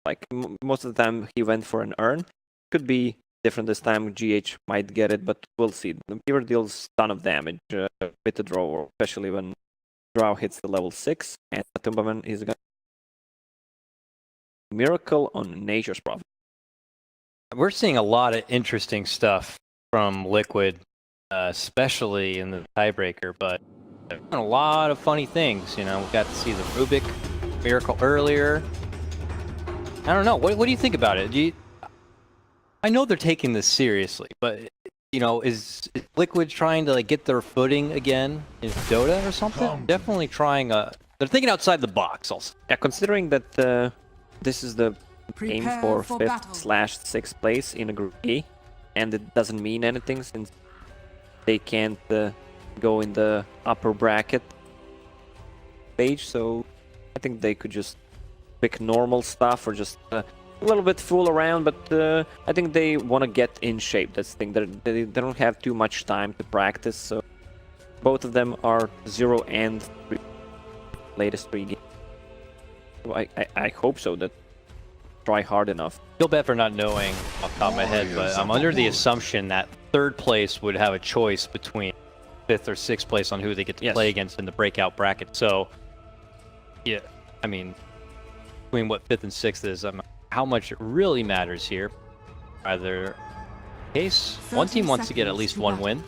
Like most of the time he went for an Urn. Could be different this time. GH might get it, but we'll see. The Beaver deals ton of damage with the draw, especially when Drow hits the level 6, and Tumbaman is going to Miracle on Nature's Prophet. We're seeing a lot of interesting stuff from Liquid, especially in the tiebreaker, but a lot of funny things. You know, we got to see the Rubik Miracle earlier. I don't know. What do you think about it? I know they're taking this seriously, but you know, is Liquid trying to like get their footing again in Dota or something? Definitely trying. They're thinking outside the box. Also, yeah. Considering that this is the aim for 5th/6th place in a Group A, and it doesn't mean anything since they can't go in the upper bracket stage. So I think they could just pick normal stuff or just a little bit fool around, but I think they want to get in shape. That's the thing. They don't have too much time to practice, so both of them are 0 and 3 latest 3 games. So I hope so. That try hard enough. Feel bad for not knowing off the top of my head, but I'm under the assumption that 3rd place would have a choice between 5th or 6th place on who they get to play against in the breakout bracket. So, yeah, I mean, between what 5th and 6th is, how much it really matters here. Either case, one team wants to get at least 1 win.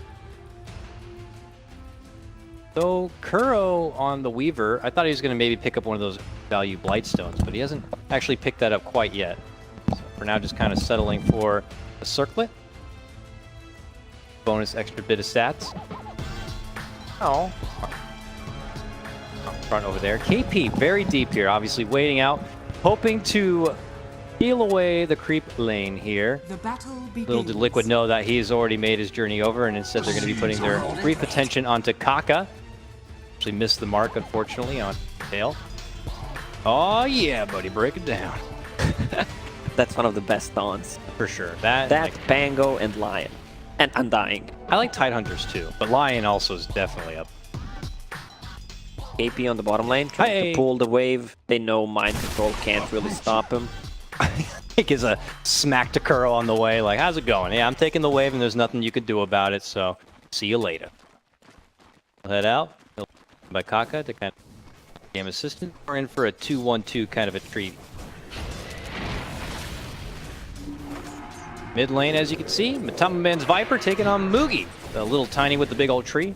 So Kuro on the Weaver, I thought he was going to maybe pick up one of those value Blightstones, but he hasn't actually picked that up quite yet. So for now, just kind of settling for a Circlet. Bonus extra bit of stats. Oh. Front over there. KP very deep here, obviously waiting out, hoping to peel away the creep lane here. Little did Liquid know that he's already made his journey over, and instead they're going to be putting their brief attention onto Kaka. Actually missed the mark, unfortunately, on Tail. Oh yeah, buddy, break it down. That's one of the best taunts. For sure. That like, Pango, and Lion. And Undying. I like Tidehunters too, but Lion also is definitely up. KP on the bottom lane, trying to pull the wave. They know Mind Control can't really stop him. I think is a smack to Kuro on the way, like, how's it going? Yeah, I'm taking the wave and there's nothing you could do about it, so see you later. We'll head out by Kaka to kind of game assistant. We're in for a 2-1-2 kind of a treat. Mid lane, as you can see, Matama Man's Viper taking on Mugi, a little tiny with the big old tree.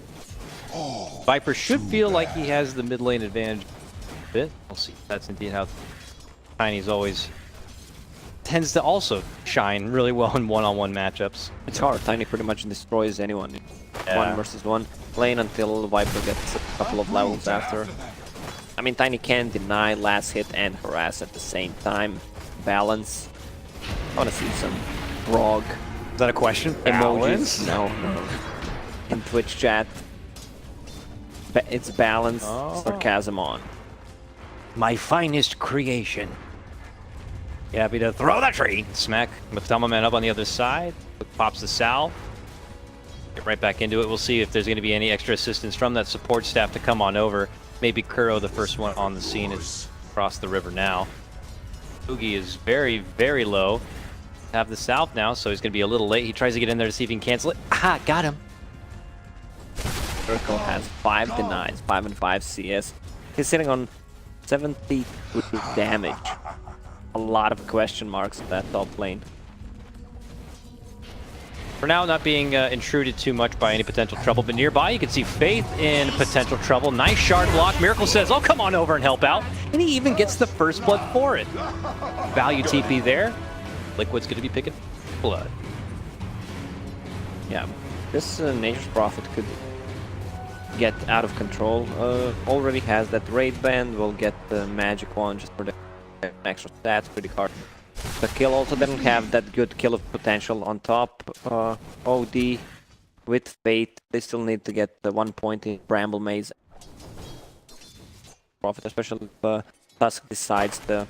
Viper should feel like he has the mid lane advantage a bit. We'll see. That's indeed how Tiny's always tends to also shine really well in one-on-one matchups. It's hard. Tiny pretty much destroys anyone in 1 versus 1 lane until Viper gets a couple of levels after. I mean, Tiny can deny last hit and harass at the same time. Balance. I want to see some frog. Is that a question? Emojis. No. In Twitch chat. It's balance, sarcasm on. My finest creation. You happy to throw that tree? Smack Matama Man up on the other side. Pops the Sal. Get right back into it. We'll see if there's going to be any extra assistance from that support staff to come on over. Maybe Kuro, the first one on the scene, is across the river now. Oogie is very, very low. Have the south now, so he's going to be a little late. He tries to get in there to see if he can cancel it. Aha, got him. Miracle has 5 denies, 5 and 5 CS. He's sitting on 70 damage. A lot of question marks in that top lane. For now, not being intruded too much by any potential trouble, but nearby you can see Faith in potential trouble. Nice shard block. Miracle says, oh, come on over and help out. And he even gets the first blood for it. Value TP there. Liquid's going to be picking blood. Yeah, this Nature's Prophet could get out of control. Already has that raid band. Will get the magic one just for the extra stats. Pretty hard. The kill also didn't have that good kill of potential on top. OD with Fate. They still need to get the 1 point in Bramble Maze. Prophet, especially if Tusk decides to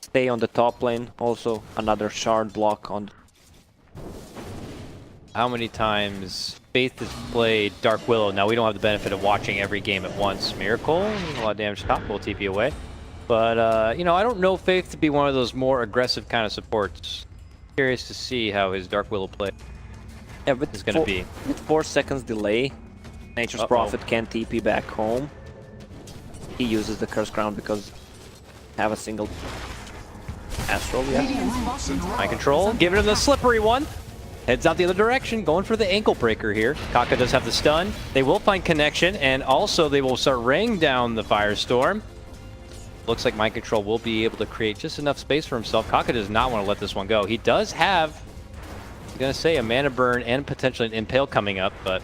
stay on the top lane. Also another shard block on. How many times Faith has played Dark Willow? Now we don't have the benefit of watching every game at once. Miracle, a lot of damage top, we'll TP away. But, you know, I don't know Faith to be one of those more aggressive kind of supports. Curious to see how his Dark Willow play is going to be. With 4 seconds delay, Nature's Prophet can't TP back home. He uses the Curse Crown because have a single Astral, yeah. Mind control, giving him the slippery one. Heads out the other direction, going for the ankle breaker here. Kaka does have the stun. They will find connection, and also they will start raining down the Firestorm. Looks like Mind Control will be able to create just enough space for himself. Kaka does not want to let this one go. He does have, I'm going to say, a Mana Burn and potentially an Impale coming up, but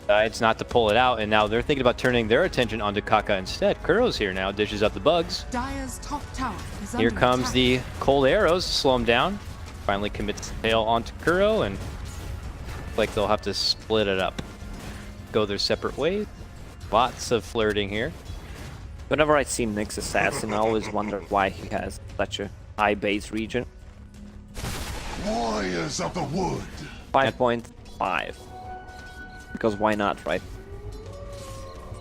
it's not to pull it out, and now they're thinking about turning their attention onto Kaka instead. Kuro's here now, dishes out the bugs. Dire's top tower is Here under comes attack. the cold arrows to slow him down. Finally commits the tail onto Kuro, and like they'll have to split it up. Go their separate ways. Lots of flirting here. Whenever I see Nyx Assassin, I always wonder why he has such a high base region. Warriors of the wood. 5.5. Because why not, right?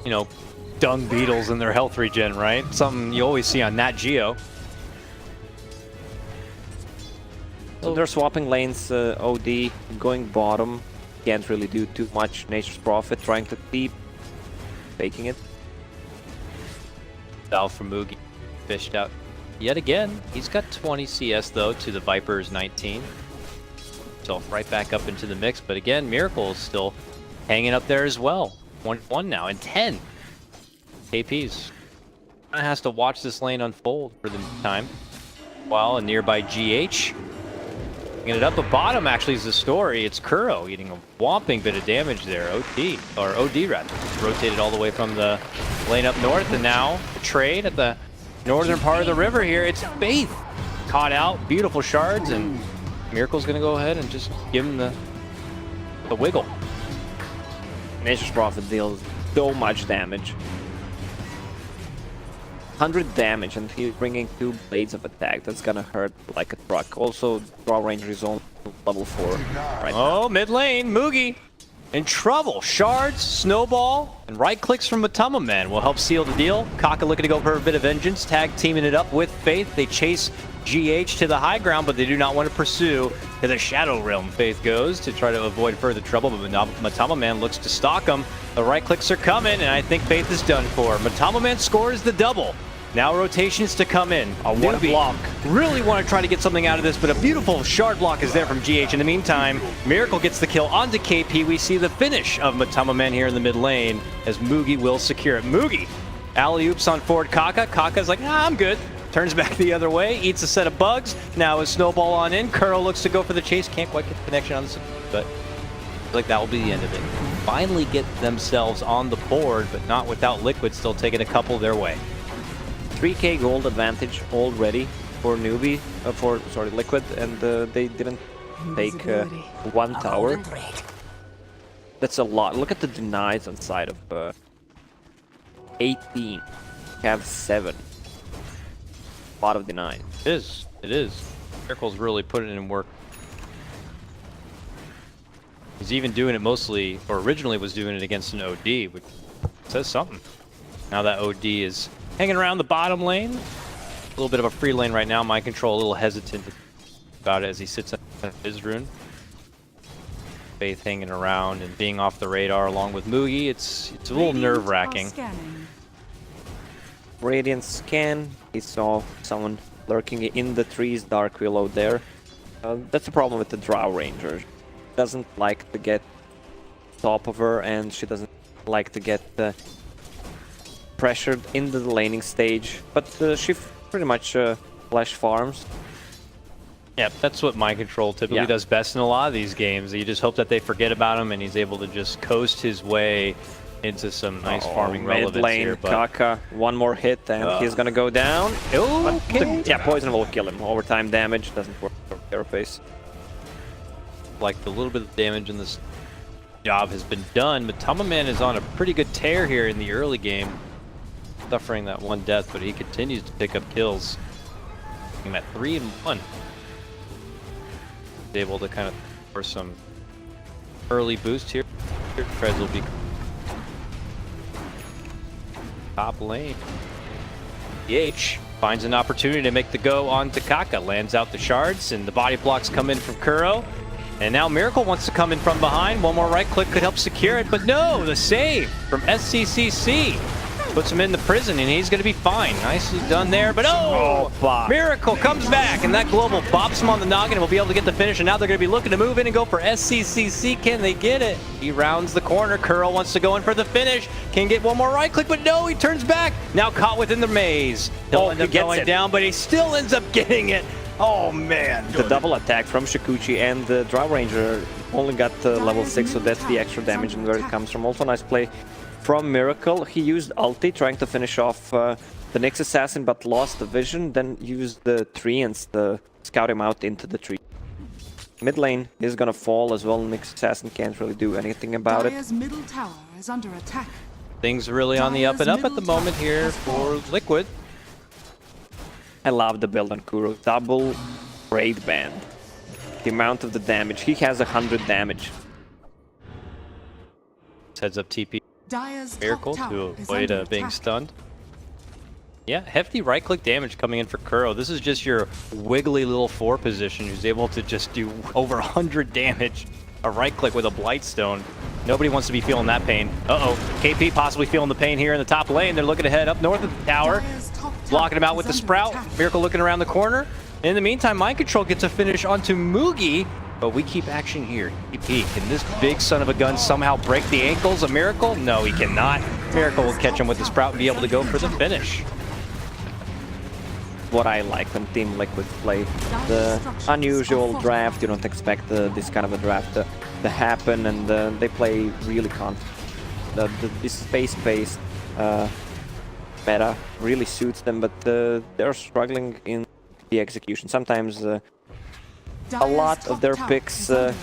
You know, dung beetles and their health regen, right? Something you always see on Nat Geo. So they're swapping lanes, OD, going bottom. Can't really do too much. Nature's Prophet trying to keep faking it. Val from Mugi fished out yet again. He's got 20 CS though to the Viper's 19. So right back up into the mix, but again, Miracle is still hanging up there as well. 1-1 now and 10 KPs. Has to watch this lane unfold for the time. While a nearby GH bringing it up the bottom actually is the story. It's Kuro eating a whopping bit of damage there. OD rather. Rotated all the way from the lane up north, and now the trade at the northern part of the river here. It's Faith caught out, beautiful shards, and Miracle's gonna go ahead and just give him the wiggle. Nature's Prophet deals so much damage. 100 damage, and he's bringing 2 blades of attack. That's gonna hurt like a truck. Also, draw range is on level 4 right now. Oh, mid lane, Mugi in trouble. Shards, Snowball, and right clicks from Matama Man will help seal the deal. Kaka looking to go for a bit of vengeance, tag teaming it up with Faith. They chase GH to the high ground, but they do not want to pursue to the Shadow Realm. Faith goes to try to avoid further trouble, but Matama Man looks to stalk him. The right clicks are coming, and I think Faith is done for. Matama Man scores the double. Now rotations to come in. What a block. Really want to try to get something out of this, but a beautiful shard block is there from GH. In the meantime, Miracle gets the kill onto KP. We see the finish of Matama Man here in the mid lane as Mugi will secure it. Mugi, alley-oops on forward Kaka. Kaka's like, nah, I'm good. Turns back the other way, eats a set of bugs. Now a Snowball on in. Kuro looks to go for the chase. Can't quite get the connection on this, but like that will be the end of it. Finally get themselves on the board, but not without Liquid still taking a couple their way. 3k gold advantage already for Newbee, Liquid, and they didn't take one tower. That's a lot. Look at the denies on side of 18. Have 7. A lot of deny. It is. It is. Miracle's really putting in work. He's even doing it mostly, or originally was doing it against an OD, which says something. Now that OD is hanging around the bottom lane. A little bit of a free lane right now. Mind Control a little hesitant about it as he sits at his rune. Faith hanging around and being off the radar along with Mugi. It's a little nerve-wracking. Radiant scan. He saw someone lurking in the trees. Dark Willow there. That's the problem with the Drow Ranger. She doesn't like to get top of her, and she doesn't like to get pressured into the laning stage, but she pretty much flash farms. Yeah, that's what Mind Control typically does best in a lot of these games. You just hope that they forget about him and he's able to just coast his way into some nice farming relevance mid lane, here. But Kaka, one more hit and he's gonna go down. okay. Yeah, poison will kill him. Overtime damage doesn't work for Carapace. Like the little bit of damage in this job has been done, but Matama Man is on a pretty good tear here in the early game. Suffering that one death, but he continues to pick up kills. He's at 3-1. He's able to kind of for some early boost here. Treads will be top lane. DH finds an opportunity to make the go on Takaka. Lands out the shards, and the body blocks come in from Kuro. And now Miracle wants to come in from behind. One more right click could help secure it, but no, the save from SCCC puts him in the prison, and he's going to be fine. Nicely done there, but Miracle comes back, and that global bops him on the noggin, and will be able to get the finish, and now they're going to be looking to move in and go for SCCC. Can they get it? He rounds the corner. Kuro wants to go in for the finish. Can get one more right click, but no, he turns back. Now caught within the maze. He'll end up going down, but he still ends up getting it. Oh, man. The double attack from Shikuchi, and the Drow Ranger only got level 6, so that's the extra damage and where it comes from. Also nice play from Miracle. He used ulti trying to finish off the Nyx Assassin, but lost the vision, then used the treants to scout him out into the tree. Mid lane is gonna fall as well. Nyx Assassin can't really do anything about it. Dire's middle tower is under attack. Things really on the up and up at the moment here for Liquid. I love the build on Kuro. Double raid band. The amount of the damage. He has 100 damage. Heads up TP. Dire's Miracle top to tower is avoid under being attack. stunned. Yeah, hefty right click damage coming in for Kuro. This is just your wiggly little 4 position who's able to just do over 100 damage. A right click with a Blightstone. Nobody wants to be feeling that pain. Uh-oh. KP possibly feeling the pain here in the top lane. They're looking to head up north of the tower. Dire's top tower Blocking him out with is the under Sprout. attack. Miracle looking around the corner. In the meantime, Mind Control gets a finish onto Mugi. But we keep action here. KP, can this big son of a gun somehow break the ankles of Miracle? No, he cannot. Miracle will catch him with the Sprout and be able to go for the finish. What I like when Team Liquid play. The unusual draft. You don't expect this kind of a draft to happen, and they play really confident. This space-based meta really suits them, but they're struggling in the execution. Sometimes a lot of their picks are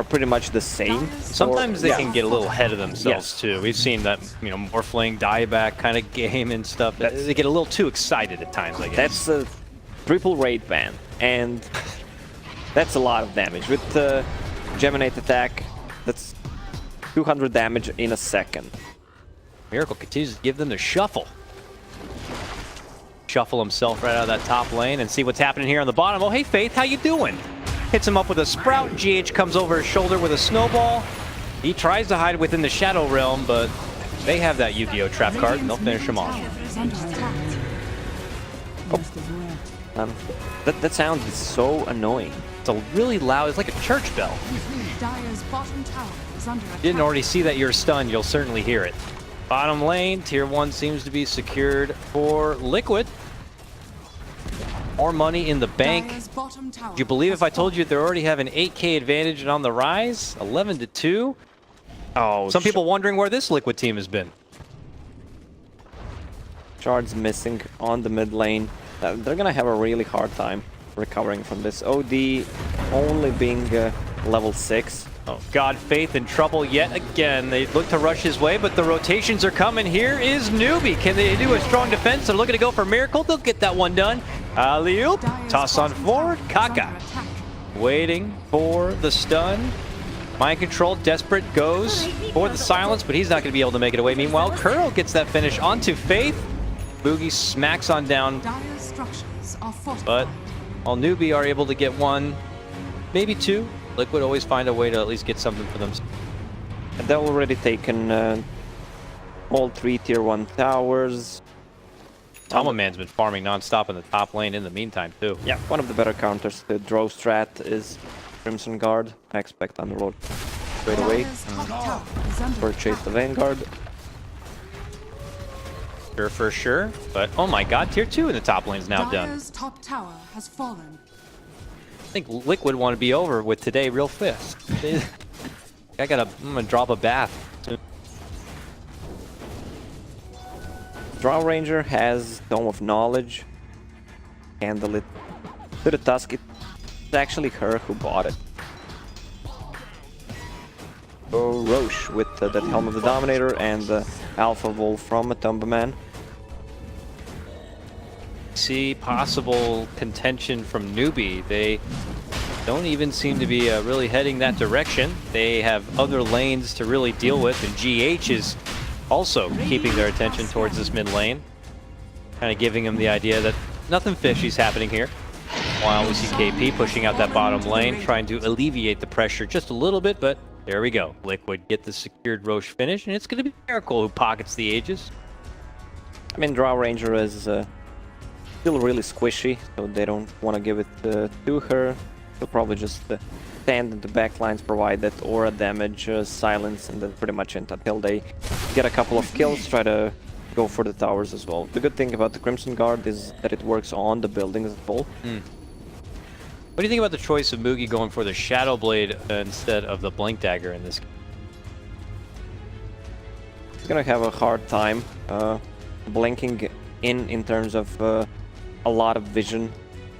pretty much the same. Sometimes they can get a little ahead of themselves too. We've seen that, morphling, dieback kind of game and stuff. They get a little too excited at times, I guess. That's a triple raid ban, and that's a lot of damage. With Geminate attack, that's 200 damage in a second. Miracle continues to give them the shuffle. Shuffle himself right out of that top lane and see what's happening here on the bottom. Oh, hey, Faith, how you doing? Hits him up with a Sprout. GH comes over his shoulder with a snowball. He tries to hide within the Shadow Realm, but they have that Yu-Gi-Oh! Trap card, and they'll finish him off. That sound is so annoying. It's a really loud, it's like a church bell. Dire's bottom tower is under attack. Didn't already see that you're stunned, you'll certainly hear it. Bottom lane, tier 1 seems to be secured for Liquid. More money in the bank. Dire's bottom tower Do you believe has if I told fallen. you they already have an 8K advantage and on the rise? 11-2. Oh, Some people wondering where this Liquid team has been. Shards missing on the mid lane. They're gonna have a really hard time recovering from this. OD only being level 6. Oh God, Faith in trouble yet again. They look to rush his way, but the rotations are coming. Here is Newbee. Can they do a strong defense? They're looking to go for Miracle. They'll get that one done. Alley-oop. Dire's Toss on bottom forward. tower is under Kaka attack. waiting for the stun. Mind Control, desperate, goes for the silence, but he's not going to be able to make it away. Meanwhile, Kuro gets that finish onto Faith. Boogie smacks on down, Dire's structures are fortified. but all Newbee are able to get one, maybe two. Liquid always find a way to at least get something for them. They've already taken all 3 tier 1 towers. Tama Man's been farming non-stop in the top lane in the meantime, too. Yeah, one of the better counters to draw strat is Crimson Guard. I expect on the road straight away. Dire's top tower is under Purchase attack. the Vanguard. Sure, for sure. But, oh my God, tier 2 in the top lane is now done. Dire's top tower has fallen. I think Liquid want to be over with today real fast. I'm gonna drop a bath. Drow Ranger has Dome of Knowledge. Handle it to the Tusk. It's actually her who bought it. Oh, Roche with that Helm of the Dominator and the Alpha Wolf from Matumba Man. See possible contention from Newbee. They don't even seem to be really heading that direction. They have other lanes to really deal with, and GH is also keeping their attention towards this mid lane. Kind of giving them the idea that nothing fishy's happening here. While we see KP pushing out that bottom lane, trying to alleviate the pressure just a little bit, but there we go. Liquid get the secured Roche finish, and it's going to be Miracle who pockets the Aegis. I mean, Drow Ranger is still really squishy, so they don't want to give it to her. They'll probably just stand in the backlines, provide that aura damage, silence, and then pretty much end until they get a couple of kills, try to go for the towers as well. The good thing about the Crimson Guard is that it works on the buildings as well. What do you think about the choice of Mugi going for the Shadow Blade instead of the Blink Dagger in this game? He's gonna have a hard time blinking in terms of a lot of vision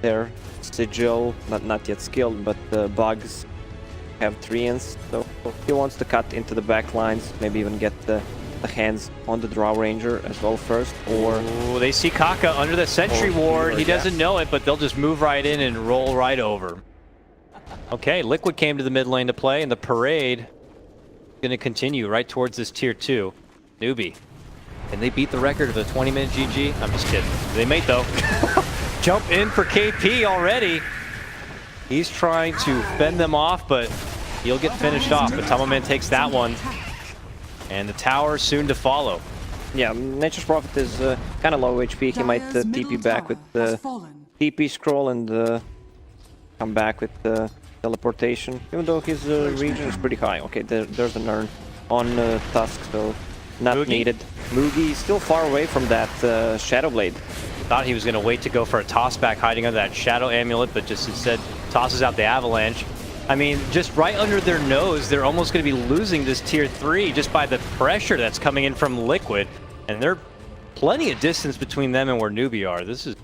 there. Sigil, not yet skilled, but bugs have treants, so he wants to cut into the back lines, maybe even get the hands on the Drow Ranger as well first, or... Ooh, they see Kaka under the Sentry Ward. He doesn't know it, but they'll just move right in and roll right over. Okay, Liquid came to the mid lane to play, and the parade going to continue right towards this tier 2. Newbee. Can they beat the record of the 20-minute GG? I'm just kidding. They might, though. Jump in for KP already. He's trying to fend them off, but he'll get finished off. But Tamaman takes that one. And the tower soon to follow. Yeah, Nature's Prophet is kind of low HP. He might TP back with the TP scroll and come back with the teleportation, even though his region is pretty high. Okay, there's an urn on Tusk, so not Mugi? needed. Mugi still far away from that Shadow Blade. Thought he was going to wait to go for a toss back hiding under that Shadow Amulet, but just instead tosses out the Avalanche. I mean, just right under their nose, they're almost going to be losing this tier 3 just by the pressure that's coming in from Liquid. And they're plenty of distance between them and where Newbee are. This is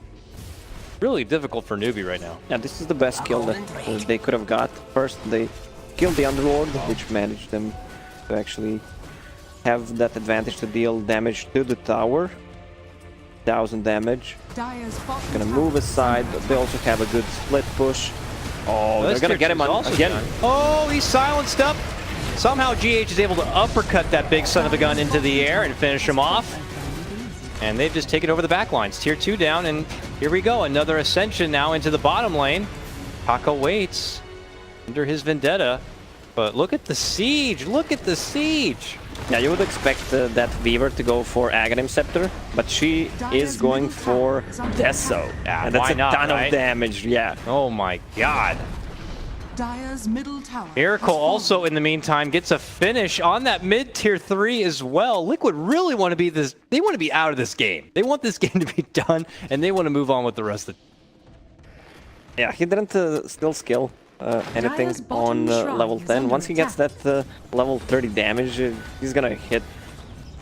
really difficult for Newbee right now. Yeah, this is the best kill that they could have got. First, they killed the Underlord, which managed them to actually have that advantage to deal damage to the tower. 1,000 damage. Gonna move aside, but they also have a good split push. Oh, they're gonna get him on again. Done. Oh, he's silenced up. Somehow GH is able to uppercut that big son of a gun into the air and finish him off. And they've just taken over the backlines. Tier 2 down, and here we go. Another ascension now into the bottom lane. Kaka waits under his vendetta. But look at the siege. Look at the siege. Yeah, you would expect that Weaver to go for Aghanim Scepter, but she is going for Deso. Yeah, and that's why a not, ton right? of damage, yeah. Oh my god. Dire's middle tower Miracle also, in the meantime, gets a finish on that mid tier 3 as well. Liquid really want to be this. They want to be out of this game. They want this game to be done, and they want to move on with the rest of it. Yeah, he didn't still skill anything on level 10. Once he gets that level 30 damage, he's gonna hit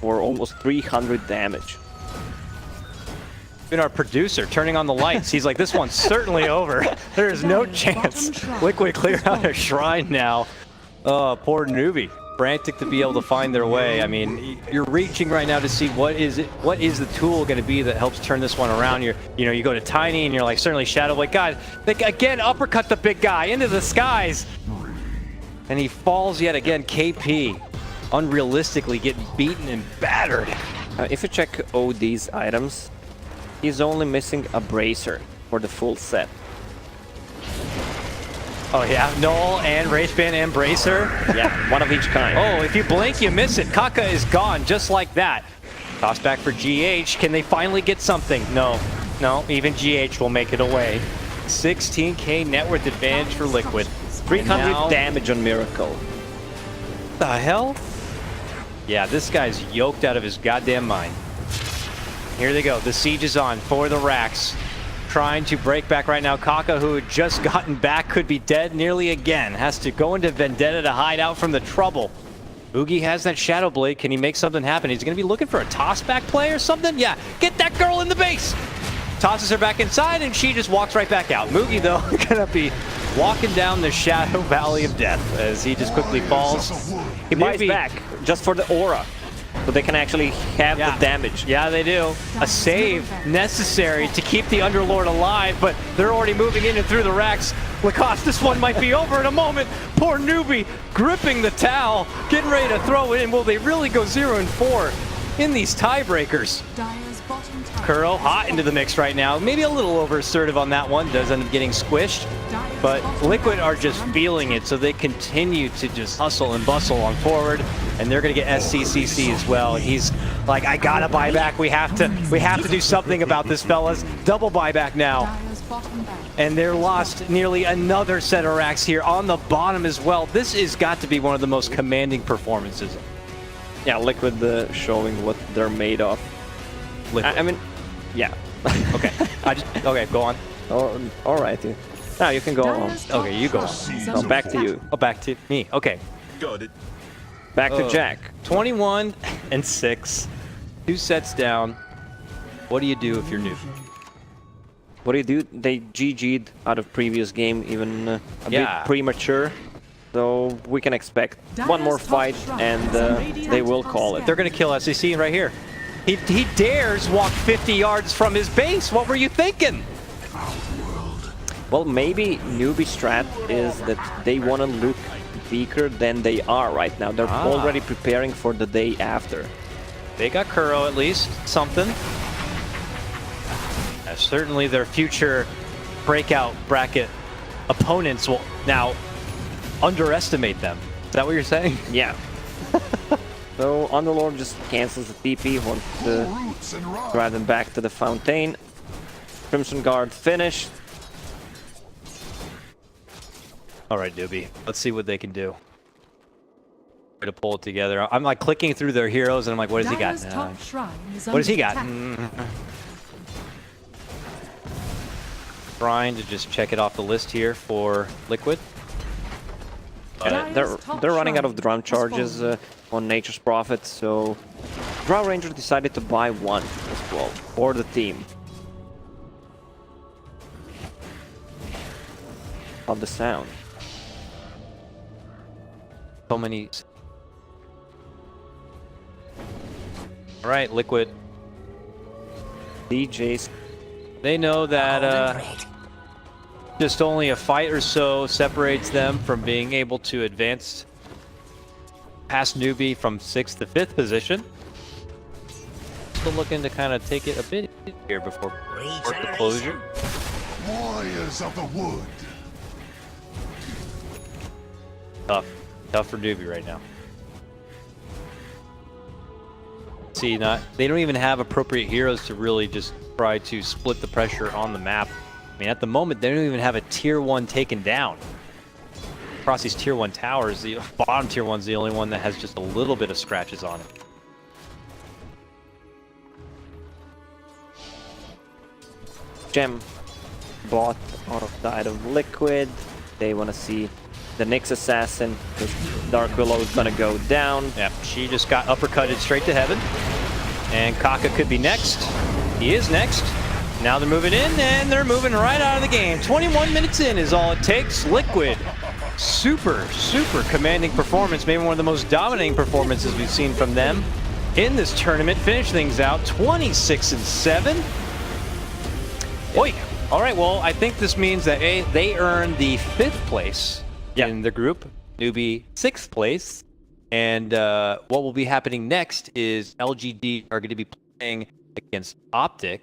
for almost 300 damage. Even our producer turning on the lights, he's like, this one's certainly over. There is no chance. Liquid clear out a shrine now. Oh, poor Newbee. Frantic to be able to find their way. I mean, you're reaching right now to see what is the tool going to be that helps turn this one around. You go to Tiny and you're like, certainly Shadow Blade. God, they again uppercut the big guy into the skies. And he falls yet again. KP unrealistically getting beaten and battered. If you check OD's items, he's only missing a bracer for the full set. Oh yeah, Null and Wraithband and Bracer. Yeah, one of each kind. Oh, if you blink, you miss it. Kaka is gone just like that. Toss back for GH. Can they finally get something? No, even GH will make it away. 16k net worth advantage for Liquid. 300 damage on Miracle. What the hell? Yeah, this guy's yoked out of his goddamn mind. Here they go. The siege is on for the racks. Trying to break back right now. Kaka, who had just gotten back, could be dead nearly again. Has to go into Vendetta to hide out from the trouble. Oogie has that Shadow Blade. Can he make something happen? He's going to be looking for a toss-back play or something? Yeah, get that girl in the base! Tosses her back inside, and she just walks right back out. Mugi, though, going to be walking down the Shadow Valley of Death as he just quickly falls. He buys back just for the aura, so they can actually have the damage. Yeah, they do. A save necessary to keep the Underlord alive, but they're already moving in and through the racks. Lacoste, this one might be over in a moment. Poor Newbee gripping the towel, getting ready to throw it in. Will they really go 0-4 in these tiebreakers? Kuro hot into the mix right now. Maybe a little over assertive on that one. Does end up getting squished. But Liquid are just feeling it, so they continue to just hustle and bustle on forward, and they're going to get SCCC as well. He's like, I gotta buy back. We have to do something about this, fellas. Double buyback now. And they're lost nearly another set of racks here on the bottom as well. This has got to be one of the most commanding performances. Yeah, Liquid showing what they're made of. I mean, yeah. Okay. Okay, go on. Oh, all right. Now you can go on. Okay, you go on. So back to you. Oh, back to me. Okay. Got it. Back to Jack. 21 and 6. 2 sets down. What do you do if you're new? What do you do? They GG'd out of previous game, even a bit premature. So we can expect one more fight, and they will call it. They're going to kill SCC right here. He dares walk 50 yards from his base. What were you thinking? Well, maybe Newbee strat is that they want to look weaker than they are right now. They're already preparing for the day after. They got Kuro at least, something. Certainly their future breakout bracket opponents will now underestimate them. Is that what you're saying? Yeah. So Underlord just cancels the TP, wants to drive them back to the Fountain. Crimson Guard finished. All right, Newbee. Let's see what they can do. Try to pull it together. I'm like clicking through their heroes, and I'm like, what does he got? What does he got? Trying to just check it off the list here for Liquid. They're running out of drum charges on Nature's Prophet, so Drow Ranger decided to buy one as well for the team. Of the sound. So many. All right, Liquid. DJs. They know that just only a fight or so separates them from being able to advance past Newbee from 6th to 5th position. Still looking to kind of take it a bit here before the closure. Warriors of the wood. Tough for Newbee right now. See, they don't even have appropriate heroes to really just try to split the pressure on the map. I mean, at the moment, they don't even have a tier 1 taken down. Across these tier 1 towers, the bottom tier 1's the only one that has just a little bit of scratches on it. Gem bought out of side of Liquid. They want to see the Nyx Assassin, because Dark Willow is going to go down. Yep, she just got uppercutted straight to heaven. And Kaka could be next. He is next. Now they're moving in, and they're moving right out of the game. 21 minutes in is all it takes. Liquid, super commanding performance. Maybe one of the most dominating performances we've seen from them in this tournament. Finish things out 26 and 7. Oi. All right, well, I think this means that they earned the 5th place in the group. Newbee 6th place. And what will be happening next is LGD are going to be playing against Optic.